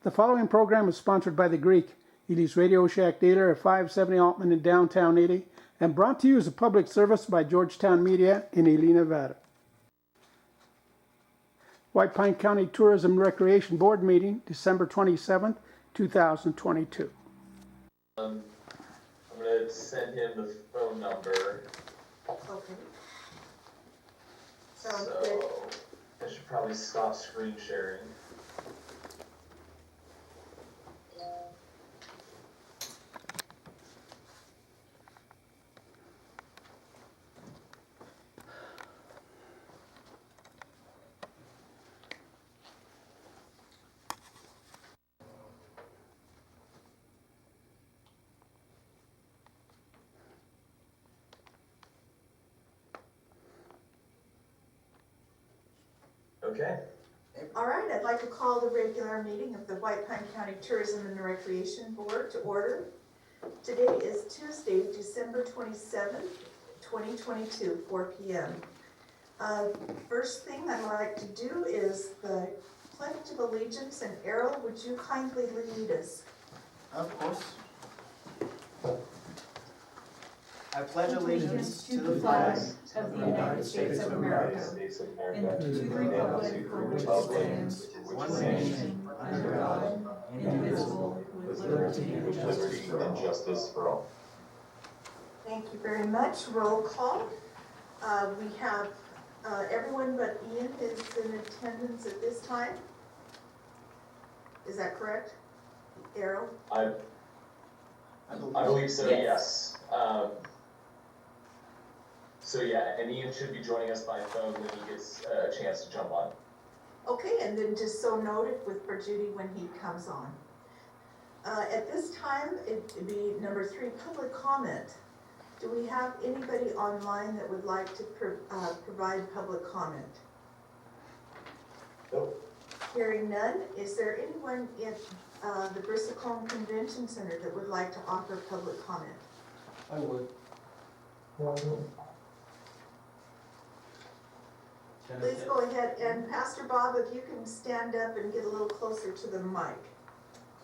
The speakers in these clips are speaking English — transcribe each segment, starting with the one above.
The following program is sponsored by The Greek, Eady's Radio Shack dealer at 570 Altman in downtown Eady, and brought to you as a public service by Georgetown Media in Ely, Nevada. White Pine County Tourism and Recreation Board meeting, December 27th, 2022. I'm going to send him the phone number. Okay. Sounds good. So I should probably stop screen sharing. Okay. All right, I'd like to call the regular meeting of the White Pine County Tourism and Recreation Board to order. Today is Tuesday, December 27th, 2022, 4 p.m. First thing I'd like to do is the Pledge of Allegiance, and Errol, would you kindly lead us? Of course. I pledge allegiance to the flag of the United States of America, and to the republic for which it stands, one nation, under God, indivisible, with liberty and justice for all. Thank you very much. Roll call. We have everyone but Ian is in attendance at this time. Is that correct? Errol? I believe so, yes. So yeah, and Ian should be joining us by phone when he gets a chance to jump on. Okay, and then just so noted for Judy when he comes on. At this time, it'd be number 3, public comment. Do we have anybody online that would like to provide public comment? Nope. Hearing none, is there anyone in the Bristlecone Convention Center that would like to offer public comment? I would. Please go ahead, and Pastor Bob, if you can stand up and get a little closer to the mic.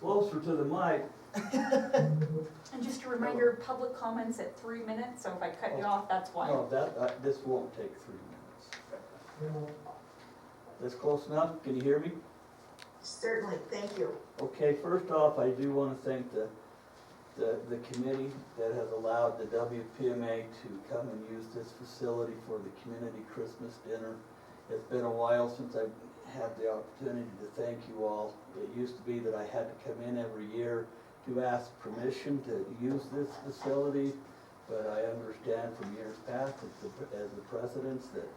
Closer to the mic. And just a reminder, public comments at 3 minutes, so if I cut you off, that's why. No, this won't take 3 minutes. That's close enough? Can you hear me? Certainly, thank you. Okay, first off, I do want to thank the committee that has allowed the WPMA to come and use this facility for the community Christmas dinner. It's been a while since I've had the opportunity to thank you all. It used to be that I had to come in every year to ask permission to use this facility, but I understand from years past as the precedents that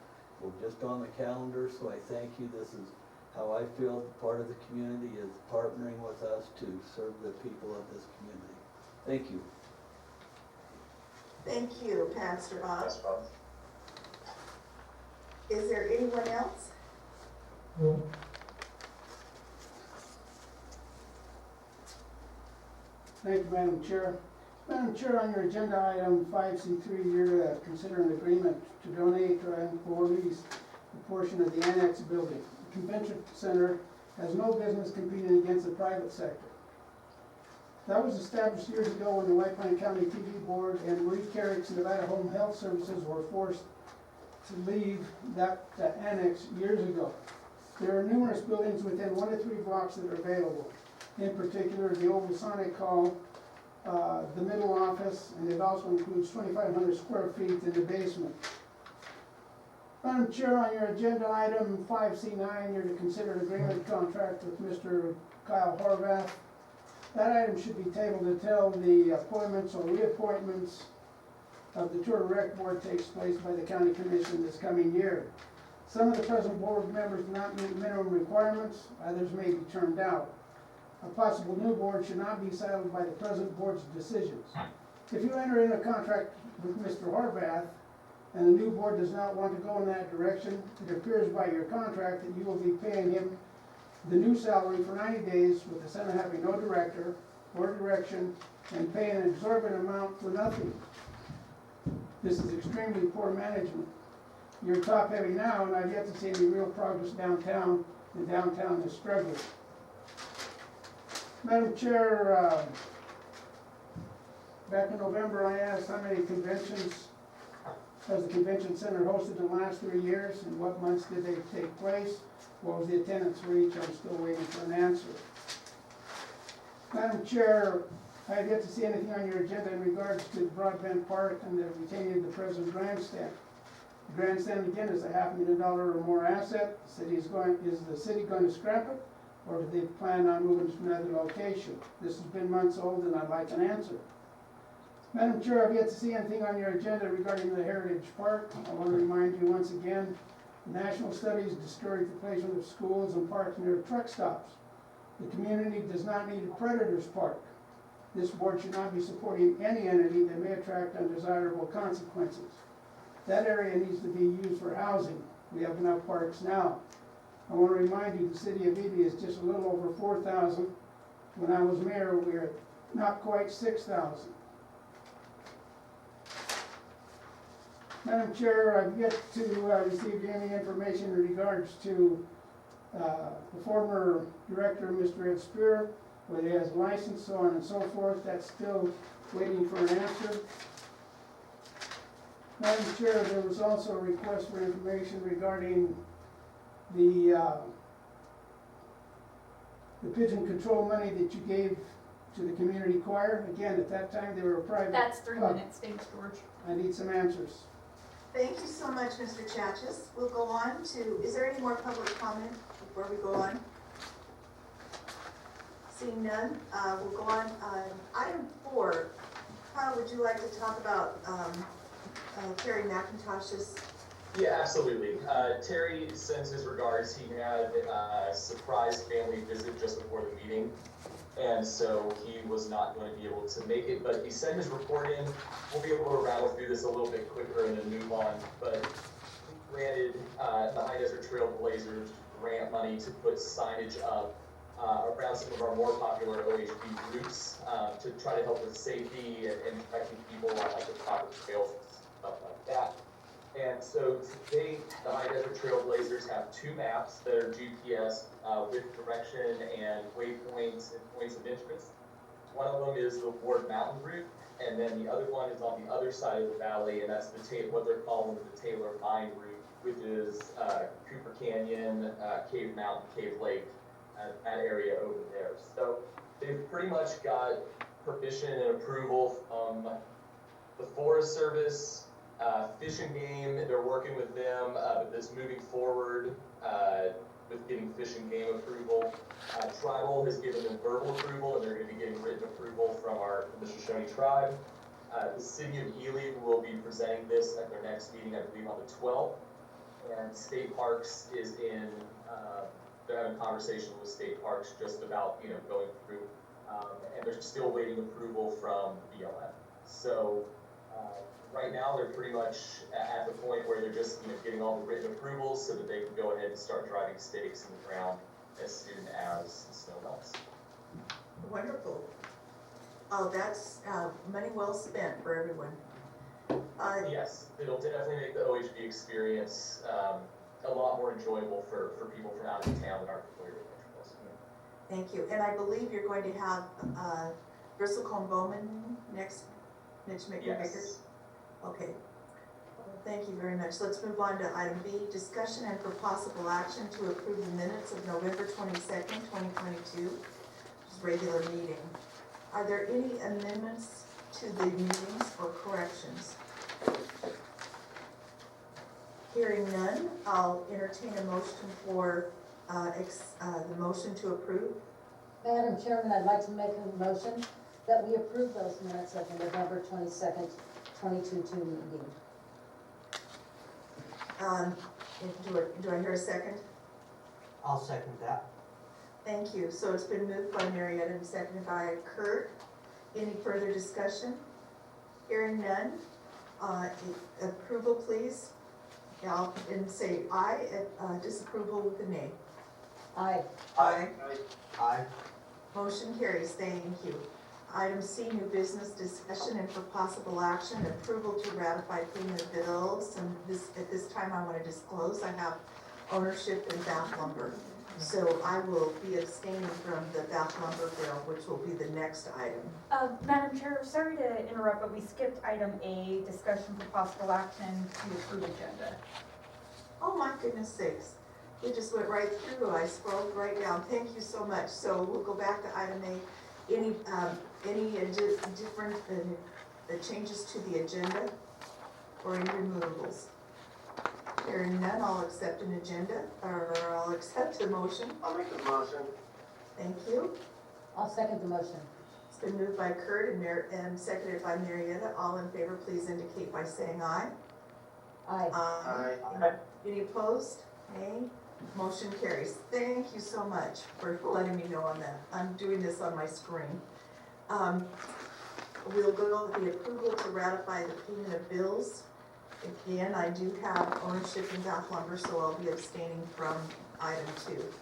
we're just on the calendar, so I thank you. This is how I feel part of the community is partnering with us to serve the people of this community. Thank you. Thank you, Pastor Bob. Yes, Bob. Is there anyone else? Thank you, Madam Chair. Madam Chair, on your agenda item 5C3, you're to consider an agreement to donate or lease a portion of the annex building. The convention center has no business competing against the private sector. That was established years ago when the White Pine County TV Board and Marie Carrick's Nevada Home Health Services were forced to leave that annex years ago. There are numerous buildings within 1 to 3 blocks that are available. In particular, the Oval Sonic Hall, the middle office, and it also includes 2,500 square feet in the basement. Madam Chair, on your agenda item 5C9, you're to consider an agreement contract with Mr. Kyle Horvath. That item should be tabled until the appointments or reappointments of the Tour and Rec Board takes place by the County Commission this coming year. Some of the present board members do not meet minimum requirements, others may be turned out. A possible new board should not be saddled by the present board's decisions. If you enter into a contract with Mr. Horvath and the new board does not want to go in that direction, it appears by your contract that you will be paying him the new salary for 90 days with the center having no director or direction and paying an exorbitant amount for nothing. This is extremely poor management. You're top heavy now and I've yet to see any real progress downtown, and downtown is struggling. Madam Chair, back in November, I asked how many conventions has the convention center hosted in the last 3 years, and what months did they take place? What was the attendance for each? I'm still waiting for an answer. Madam Chair, I have yet to see anything on your agenda in regards to the Broadbent Park and the retaining of the present grandstand. The grandstand again is a $500,000 or more asset. Is the city going to scrap it, or do they plan on moving to another location? This has been months old and I'd like an answer. Madam Chair, I've yet to see anything on your agenda regarding the Heritage Park. I want to remind you once again, national studies discourage the placement of schools and parks near truck stops. The community does not need a predator's park. This board should not be supporting any entity that may attract undesirable consequences. That area needs to be used for housing. We have enough parks now. I want to remind you, the city of Ely is just a little over 4,000. When I was mayor, we were at not quite 6,000. Madam Chair, I've yet to receive any information in regards to the former director, Mr. Ed Spear, whether he has a license, so on and so forth. That's still waiting for an answer. Madam Chair, there was also a request for information regarding the pigeon control money that you gave to the community choir. Again, at that time, they were a private. That's 3 minutes, thanks, George. I need some answers. Thank you so much, Mr. Chachas. We'll go on to, is there any more public comment before we go on? Seeing none, we'll go on. Item 4, Kyle, would you like to talk about Terry McIntosh's? Yeah, absolutely. Terry sends his regards. He had a surprise family visit just before the meeting, and so he was not going to be able to make it, but he sent his report in. We'll be able to rattle through this a little bit quicker and then move on, but he granted the High Desert Trail Blazers grant money to put signage up around some of our more popular OHB routes to try to help with safety and protecting people on like the proper trails and stuff like that. And so today, the High Desert Trail Blazers have 2 maps that are GPS with direction and waypoints and points of interest. One of them is the Ward Mountain route, and then the other one is on the other side of the valley, and that's what they're calling the Taylor Mine route, which is Cooper Canyon, Cave Mountain, Cave Lake, that area over there. So they've pretty much got permission and approval from the Forest Service, Fish and Game. They're working with them, but this moving forward with getting Fish and Game approval. Tribal has given them verbal approval, and they're going to be getting written approval from the Shoshone tribe. The city of Ely will be presenting this at their next meeting, I believe, on the 12th. And State Parks is in. They're having a conversation with State Parks just about going through, and they're still waiting approval from BLM. So. Right now, they're pretty much at the point where they're just getting all the written approvals so that they can go ahead and start driving stakes in the ground as soon as the snow melts. Wonderful. Oh, that's money well spent for everyone. Yes, it'll definitely make the OHB experience a lot more enjoyable for people from out of town that aren't familiar with Metro West. Thank you. And I believe you're going to have Bristlecone Bowman next, Mitch McVickers? Yes. Okay. Well, thank you very much. Let's move on to item B, discussion and for possible action to approve the minutes of November 22nd, 2022, which is regular meeting. Are there any amendments to the meetings or corrections? Hearing none, I'll entertain a motion for the motion to approve. Madam Chairman, I'd like to make a motion that we approve those minutes of the November 22nd, 2022 meeting. Do I hear a second? I'll second that. Thank you. So it's been moved by Marietta and seconded by Kurt. Any further discussion? Hearing none. Approval, please. I'll say aye. Disapproval with a nay. Aye. Aye. Aye. Motion carries. Thank you. Item C, new business discussion and for possible action, approval to ratify payment of bills. And at this time I want to disclose I have ownership in Bath Lumber. So I will be abstaining from the Bath lumber bill, which will be the next item. Madam Chair, sorry to interrupt, but we skipped item A, discussion for possible action to approve agenda. Oh my goodness sakes. We just went right through. I scrolled right down. Thank you so much. So we'll go back to item A. Any different changes to the agenda or any removals? Hearing none, I'll accept an agenda, or I'll accept a motion. I'll make the motion. Thank you. I'll second the motion. It's been moved by Kurt and seconded by Marietta. All in favor, please indicate by saying aye. Aye. Aye. Any opposed? Nay. Motion carries. Thank you so much for letting me know on that. I'm doing this on my screen. We'll go with the approval to ratify the payment of bills. Again, I do have ownership in Bath Lumber, so I'll be abstaining from item 2.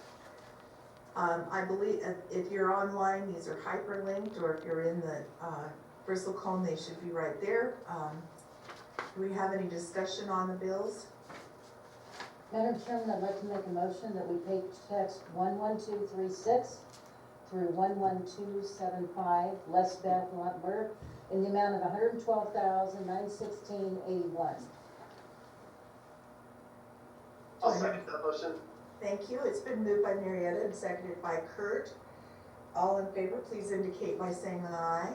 I believe if you're online, these are hyperlinked, or if you're in the Bristol Cone, they should be right there. Do we have any discussion on the bills? Madam Chairman, I'd like to make a motion that we pay checks 11236 through 11275, less Bath Lumber, in the amount of $112,916.81. I'll second that motion. Thank you. It's been moved by Marietta and seconded by Kurt. All in favor, please indicate by saying aye.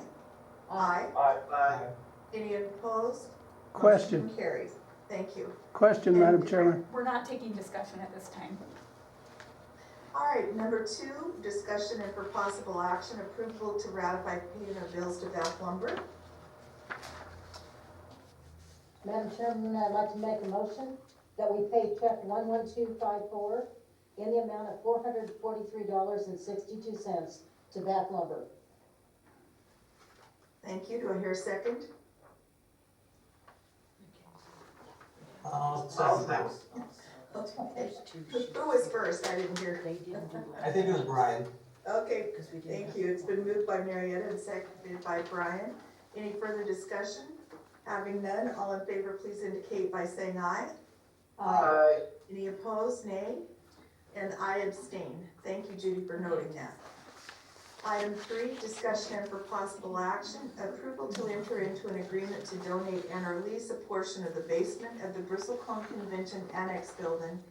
Aye. Aye. Any opposed? Question. Motion carries. Thank you. Question, Madam Chairman. We're not taking discussion at this time. All right, number 2, discussion and for possible action, approval to ratify payment of bills to Bath Lumber. Madam Chairman, I'd like to make a motion that we pay check 11254 in the amount of $443.62 to Bath Lumber. Thank you. Do I hear a second? Second. Okay. Who was first? I didn't hear. I think it was Brian. Okay, thank you. It's been moved by Marietta and seconded by Brian. Any further discussion? Having none, all in favor, please indicate by saying aye. Aye. Any opposed? Nay. And I abstain. Thank you, Judy, for noting that. Item 3, discussion and for possible action, approval to enter into an agreement to donate and or lease a portion of the basement of the Bristol Cone Convention Annex building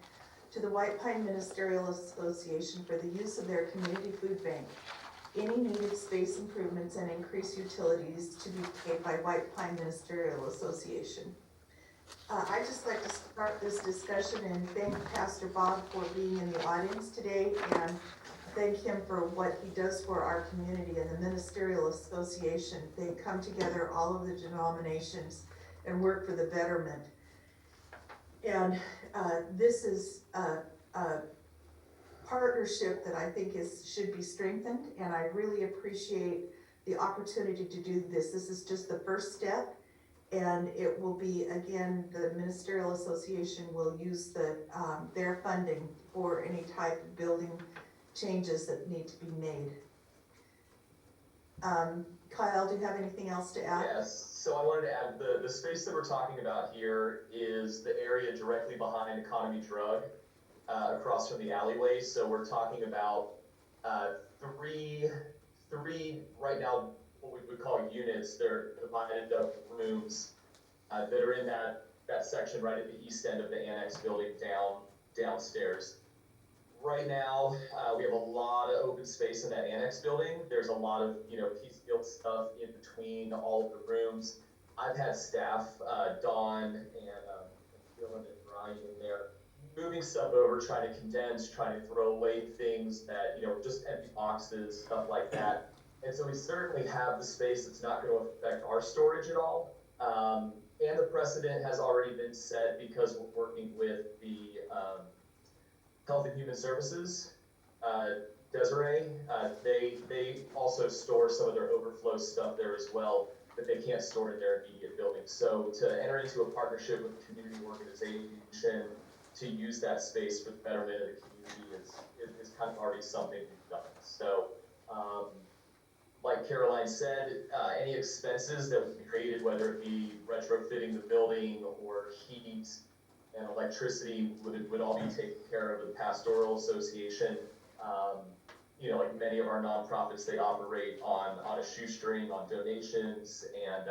to the White Pine Ministerial Association for the use of their community food bank. Any needed space improvements and increased utilities to be paid by White Pine Ministerial Association. I'd just like to start this discussion and thank Pastor Bob for being in the audience today, and thank him for what he does for our community and the Ministerial Association. They come together, all of the denominations, and work for the betterment. And this is a partnership that I think should be strengthened, and I really appreciate the opportunity to do this. This is just the first step, and it will be, again, the Ministerial Association will use their funding for any type of building changes that need to be made. Kyle, do you have anything else to add? Yes, so I wanted to add, the space that we're talking about here is the area directly behind Economy Drug, across from the alleyway. So we're talking about three right now, what we would call units. They're divided up rooms that are in that section right at the east end of the annex building downstairs. Right now, we have a lot of open space in that annex building. There's a lot of, piece built stuff in between all of the rooms. I've had staff, Dawn and Dylan and Brian in there, moving stuff over, trying to condense, trying to throw away things that, just empty boxes, stuff like that. And so we certainly have the space that's not going to affect our storage at all. And the precedent has already been set because we're working with the Health and Human Services, Desiree. They also store some of their overflow stuff there as well that they can't store in their immediate building. So to enter into a partnership with a community organization to use that space for the betterment of the community is kind of already something we've done. So like Caroline said, any expenses that would be created, whether it be retrofitting the building or heat, and electricity would all be taken care of with the Pastoral Association. You know, like many of our nonprofits, they operate on a shoestring, on donations, and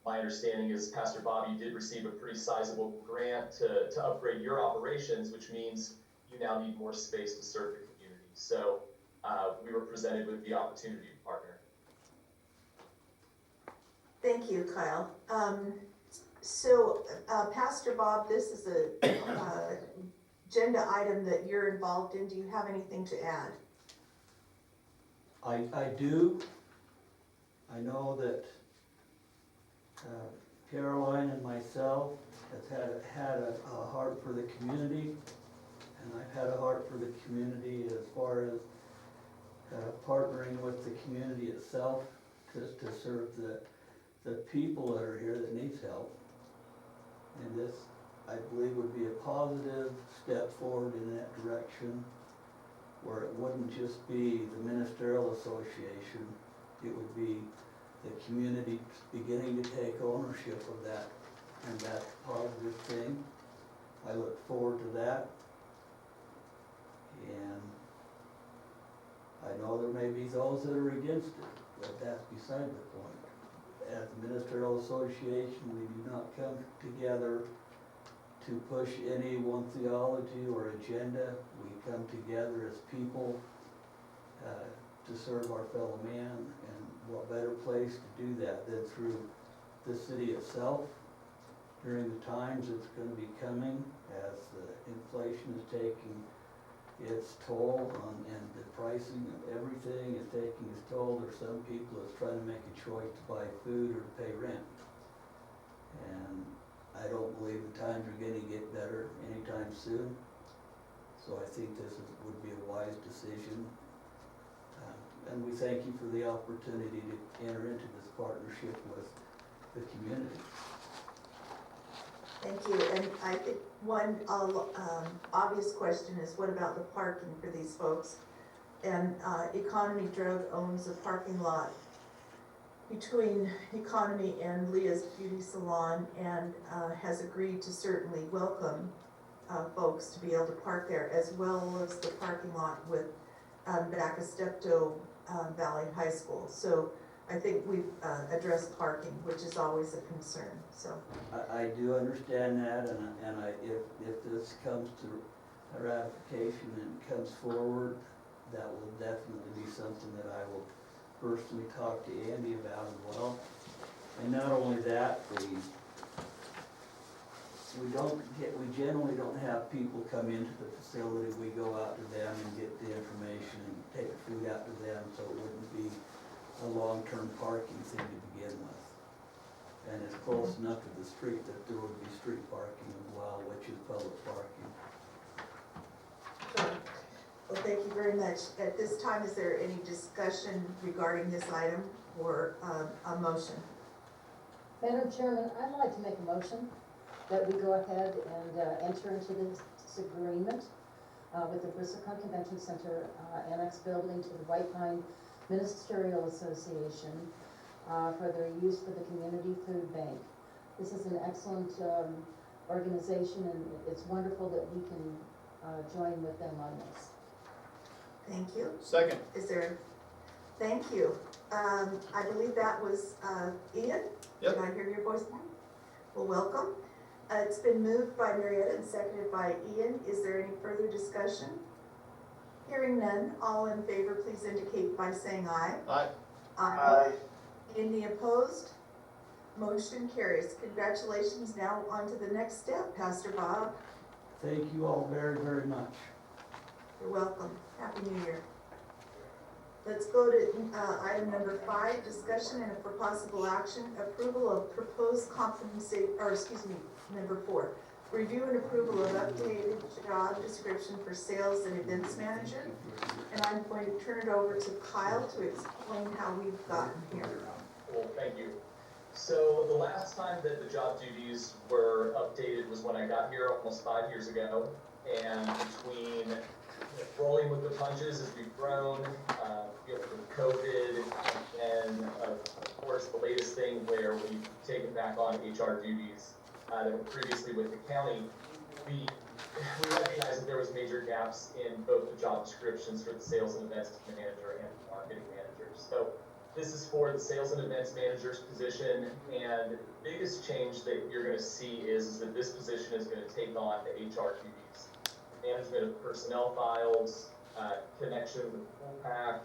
my understanding is Pastor Bob, you did receive a pretty sizable grant to upgrade your operations, which means you now need more space to serve the community. So we were presented with the opportunity to partner. Thank you, Kyle. So, Pastor Bob, this is a agenda item that you're involved in. Do you have anything to add? I do. I know that Caroline and myself has had a heart for the community, and I've had a heart for the community as far as partnering with the community itself to serve the people that are here that needs help. And this, I believe, would be a positive step forward in that direction, where it wouldn't just be the Ministerial Association, it would be the community beginning to take ownership of that, and that's a positive thing. I look forward to that. And I know there may be those that are against it, but that's beside the point. As the Ministerial Association, we do not come together to push any one theology or agenda. We come together as people to serve our fellow man, and what better place to do that than through the city itself during the times it's going to be coming, as the inflation is taking its toll on, and the pricing of everything is taking its toll. There's some people that's trying to make a choice to buy food or to pay rent. And I don't believe the times are going to get better anytime soon. So I think this would be a wise decision. And we thank you for the opportunity to enter into this partnership with the community. Thank you. And I think one obvious question is, what about the parking for these folks? And Economy Drug owns a parking lot between Economy and Leah's Beauty Salon, and has agreed to certainly welcome folks to be able to park there, as well as the parking lot with back of Steptoe Valley High School. So I think we've addressed parking, which is always a concern, so. I do understand that, and if this comes to ratification and comes forward, that will definitely be something that I will personally talk to Andy about as well. And not only that, we generally don't have people come into the facility. We go out to them and get the information and take the food out to them, so it wouldn't be a long-term parking thing to begin with. And it's close enough to the street that there would be street parking as well, which is public parking. Sure. Well, thank you very much. At this time, is there any discussion regarding this item or a motion? Madam Chairman, I'd like to make a motion that we go ahead and enter into this agreement with the Bristlecone Convention Center Annex Building to the White Pine Ministerial Association for their use for the Community Food Bank. This is an excellent organization, and it's wonderful that we can join with them on this. Thank you. Second. Is there, thank you. I believe that was Ian? Yep. Did I hear your voice now? Well, welcome. It's been moved by Marietta and seconded by Ian. Is there any further discussion? Hearing none, all in favor, please indicate by saying aye. Aye. Aye. Any opposed? Motion carries. Congratulations. Now on to the next step, Pastor Bob. Thank you all very, very much. You're welcome. Happy New Year. Let's go to item number 5, discussion and for possible action, approval of proposed number 4, review and approval of updated job description for sales and events manager. And I'm going to turn it over to Kyle to explain how we've gotten here. Well, thank you. So the last time that the job duties were updated was when I got here almost 5 years ago. And between rolling with the punches as we've grown, with COVID, and of course the latest thing where we've taken back on HR duties that were previously with the county, we recognize that there was major gaps in both the job descriptions for the sales and events manager and the marketing manager. So this is for the sales and events manager's position, and the biggest change that you're going to see is that this position is going to take on the HR duties, management of personnel files, connection with PullPack,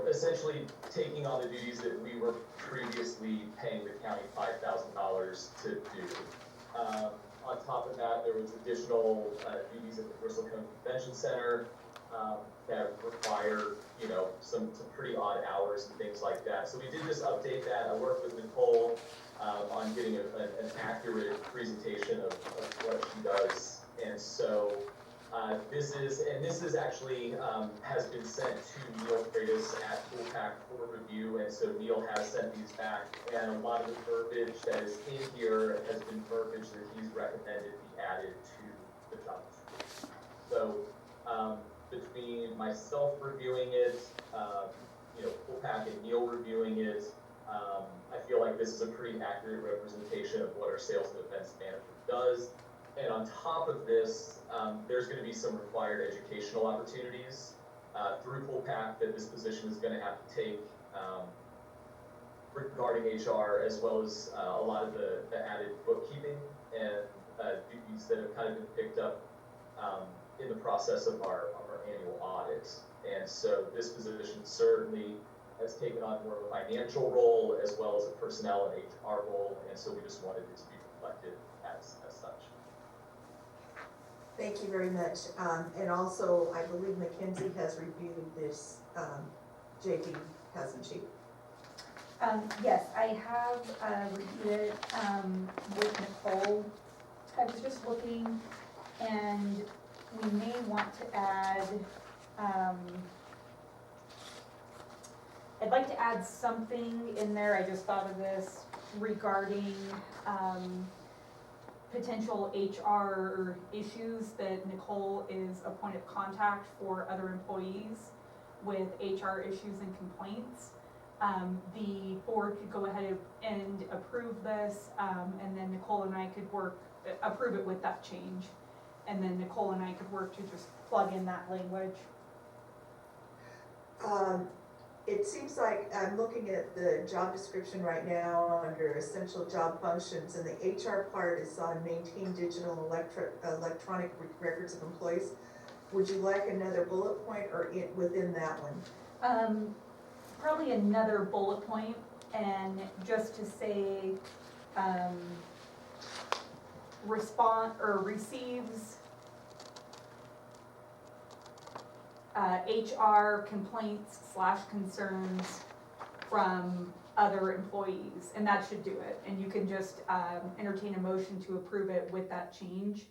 essentially taking on the duties that we were previously paying the county $5,000 to do. On top of that, there was additional duties at the Bristlecone Convention Center that require, some pretty odd hours and things like that. So we did just update that. I worked with Nicole on getting an accurate presentation of what she does. And so this is actually has been sent to Neil Freitas at PullPack for review, and so Neil has sent these back, and a lot of the verbiage that is in here has been verbiage that he's recommended be added to the job description. So between myself reviewing it, PullPack and Neil reviewing it, I feel like this is a pretty accurate representation of what our sales and events manager does. And on top of this, there's going to be some required educational opportunities through PullPack that this position is going to have to take regarding HR, as well as a lot of the added bookkeeping and duties that have kind of been picked up in the process of our annual audits. And so this position certainly has taken on more of a financial role as well as a personnel and HR role, and so we just wanted it to be reflected as such. Thank you very much. And also, I believe Mackenzie has reviewed this, JD, hasn't she? Yes, I have reviewed it with Nicole. I was just looking, and we may want to add, I'd like to add something in there, I just thought of this, regarding potential HR issues that Nicole is a point of contact for other employees with HR issues and complaints. The board could go ahead and approve this, and then Nicole and I could approve it with that change. And then Nicole and I could work to just plug in that language. It seems like I'm looking at the job description right now under essential job functions, and the HR part is on maintain digital electronic records of employees. Would you like another bullet point or within that one? Probably another bullet point, and just to say, receives HR complaints / concerns from other employees, and that should do it. And you can just entertain a motion to approve it with that change,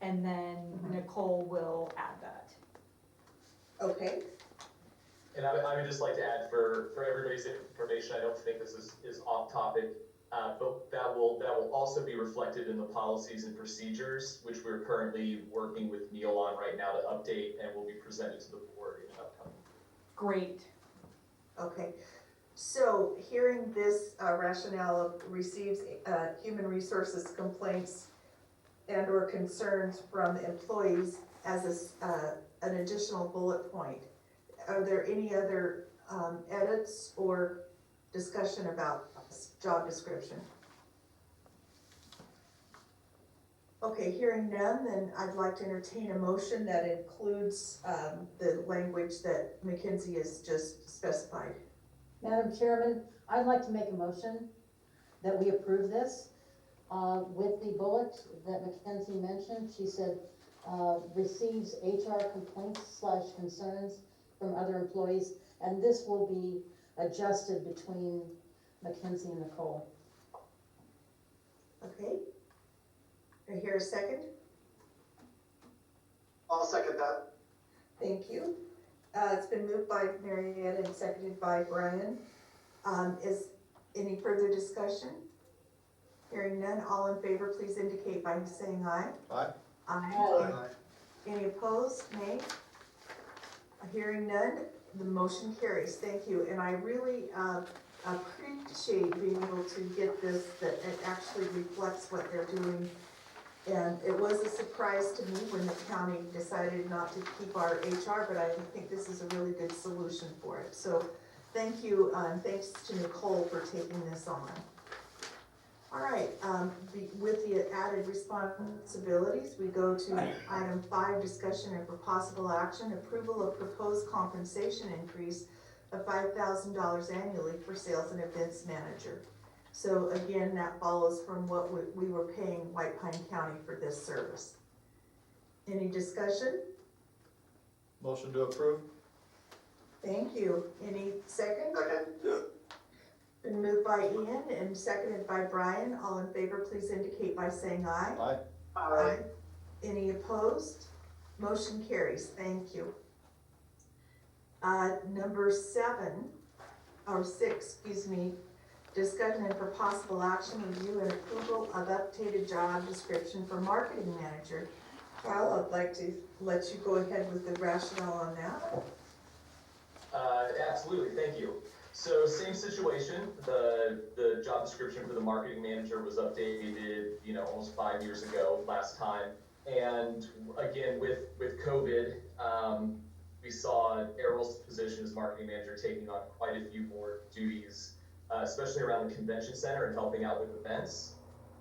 and then Nicole will add that. Okay. And I would just like to add for everybody's information, I don't think this is off topic, but that will also be reflected in the policies and procedures, which we're currently working with Neil on right now to update, and will be presented to the board in upcoming. Great. Okay. So hearing this rationale of receives human resources complaints and or concerns from employees as an additional bullet point, are there any other edits or discussion about job description? Okay, hearing none, then I'd like to entertain a motion that includes the language that Mackenzie has just specified. Madam Chairman, I'd like to make a motion that we approve this with the bullet that Mackenzie mentioned. She said receives HR complaints / concerns from other employees, and this will be adjusted between Mackenzie and Nicole. Okay. I hear a second? I'll second that. Thank you. It's been moved by Marianne and seconded by Brian. Is any further discussion? Hearing none, all in favor, please indicate by saying aye. Aye. Aye. Any opposed? Nay? Hearing none, the motion carries. Thank you. And I really appreciate being able to get this, that it actually reflects what they're doing And it was a surprise to me when the county decided not to keep our HR, but I think this is a really good solution for it. So thank you, and thanks to Nicole for taking this on. All right, with the added responsibilities, we go to item 5, discussion and for possible action, approval of proposed compensation increase of $5,000 annually for sales and events manager. So again, that follows from what we were paying White Pine County for this service. Any discussion? Motion to approve? Thank you. Any second? Second. Been moved by Ian and seconded by Brian. All in favor, please indicate by saying aye. Aye. Aye. Any opposed? Motion carries. Thank you. Number 6, excuse me, discussion and for possible action, review and approval of updated job description for marketing manager. Kyle, I'd like to let you go ahead with the rationale on that. Absolutely, thank you. So same situation, the job description for the marketing manager was updated, almost 5 years ago last time. And again, with COVID, we saw Errol's position as marketing manager taking on quite a few more duties, especially around the convention center and helping out with events.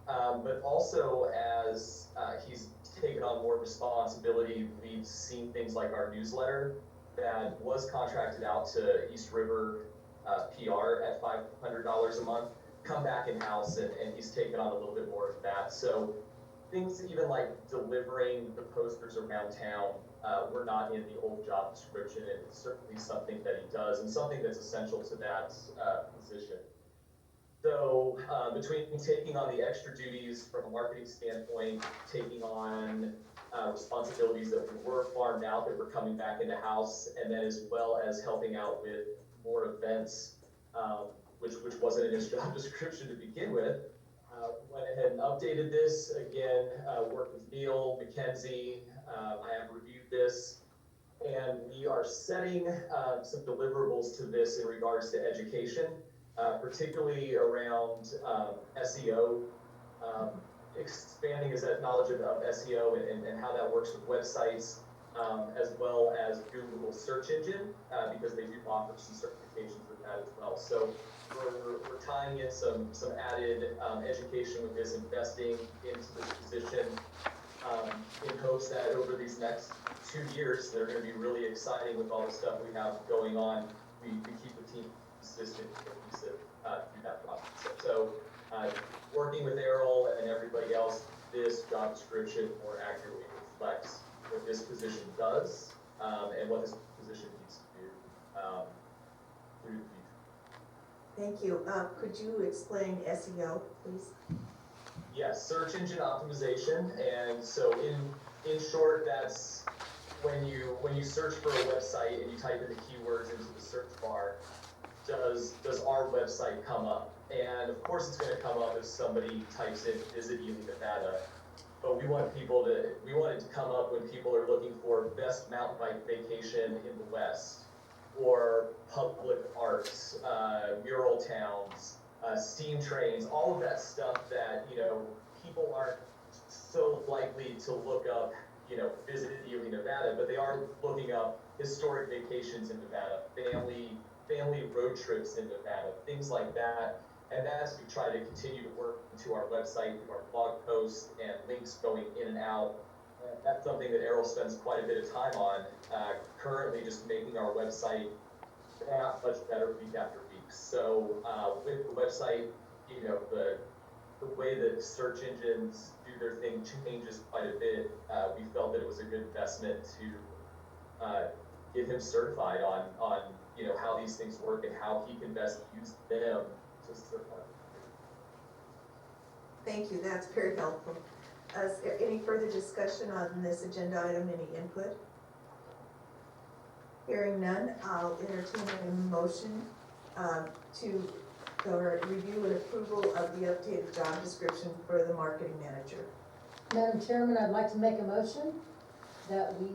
But also as he's taken on more responsibility, we've seen things like our newsletter that was contracted out to East River PR at $500 a month, come back in-house, and he's taken on a little bit more of that. So things even like delivering the posters around town were not in the old job description, and it's certainly something that he does and something that's essential to that position. So between taking on the extra duties from a marketing standpoint, taking on responsibilities that were farmed out that were coming back into house, and then as well as helping out with more events, which wasn't in his job description to begin with. Went ahead and updated this, again, worked with Neil, Mackenzie, I have reviewed this, and we are setting some deliverables to this in regards to education, particularly around SEO, expanding his knowledge of SEO and how that works with websites, as well as Google search engine, because they do offer some certifications with that as well. So we're tying in some added education with this, investing into this position, in hopes that over these next 2 years, they're going to be really exciting with all the stuff we have going on. We keep the team consistent and cohesive through that process. So working with Errol and everybody else, this job description more accurately reflects what this position does and what this position needs to do through the future. Thank you. Could you explain SEO, please? Yes, search engine optimization, and so in short, that's when you search for a website and you type in the keywords into the search bar, does our website come up? And of course it's going to come up if somebody types in Visit Ely, Nevada. But we want it to come up when people are looking for best mountain bike vacation in the West, or public arts, mural towns, steam trains, all of that stuff that, people aren't so likely to look up, Visit Ely, Nevada, but they are looking up historic vacations in Nevada, family road trips in Nevada, things like that. And as we try to continue to work into our website, through our blog posts and links going in and out, that's something that Errol spends quite a bit of time on, currently just making our website that much better week after week. So with the website, the way that search engines do their thing changes quite a bit. We felt that it was a good investment to get him certified on how these things work and how he can best use them to certify. Thank you, that's very helpful. Is there any further discussion on this agenda item, any input? Hearing none, I'll entertain a motion to review and approval of the updated job description for the marketing manager. Madam Chairman, I'd like to make a motion that we